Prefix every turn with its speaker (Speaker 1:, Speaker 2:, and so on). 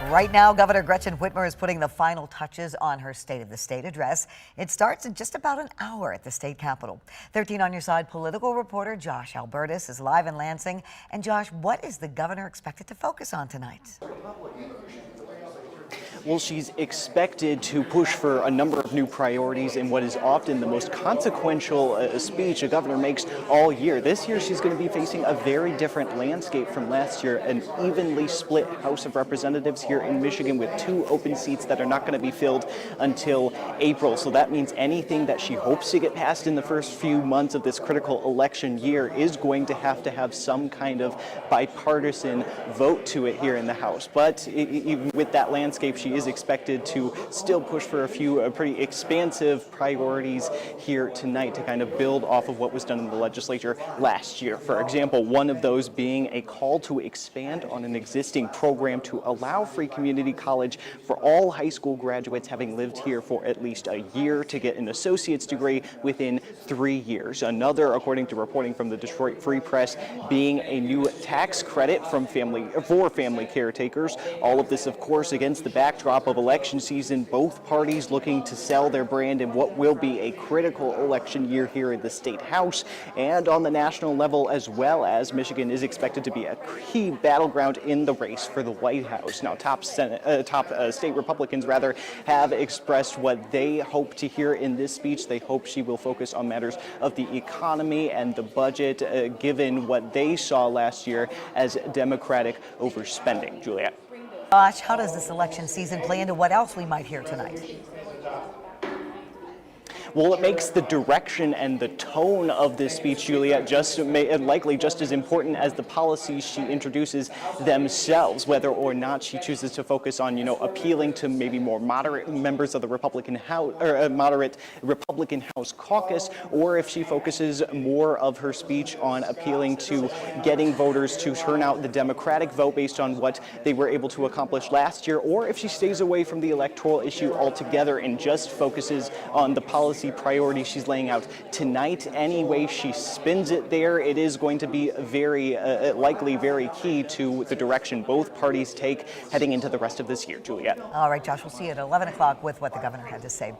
Speaker 1: Right now, Governor Gretchen Whitmer is putting the final touches on her State of the State address. It starts in just about an hour at the state capitol. 13 on your side political reporter Josh Albertus is live in Lansing. And Josh, what is the governor expected to focus on tonight?
Speaker 2: Well, she's expected to push for a number of new priorities in what is often the most consequential speech a governor makes all year. This year, she's going to be facing a very different landscape from last year, an evenly split House of Representatives here in Michigan with 2 open seats that are not going to be filled until April. So that means anything that she hopes to get passed in the first few months of this critical election year is going to have some kind of bipartisan vote to it here in the House. But even with that landscape, she is expected to still push for a few pretty expansive priorities here tonight to kind of build off of what was done in the legislature last year. For example, one of those being a call to expand on an existing program to allow free community college for all high school graduates having lived here for at least a year to get an associate's degree within 3 years. Another, according to reporting from the Detroit Free Press, being a new tax credit for family caretakers. All of this, of course, against the backdrop of election season, both parties looking to sell their brand in what will be a critical election year here in the state house and on the national level, as well as Michigan is expected to be a key battleground in the race for the White House. Now, top state Republicans have expressed what they hope to hear in this speech. They hope she will focus on matters of the economy and the budget, given what they saw last year as Democratic overspending. Juliet.
Speaker 1: Josh, how does this election season play into what else we might hear tonight?
Speaker 2: Well, it makes the direction and the tone of this speech, Juliet, likely just as important as the policies she introduces themselves, whether or not she chooses to focus on, appealing to maybe more moderate members of the Republican House or moderate Republican House caucus, or if she focuses more of her speech on appealing to getting voters to turn out the Democratic vote based on what they were able to accomplish last year, or if she stays away from the electoral issue altogether and just focuses on the policy priority she's laying out tonight. Any way she spins it there, it is going to be likely very key to the direction both parties take heading into the rest of this year. Juliet.
Speaker 1: All right, Josh, we'll see you at 11 o'clock with what the governor had to say.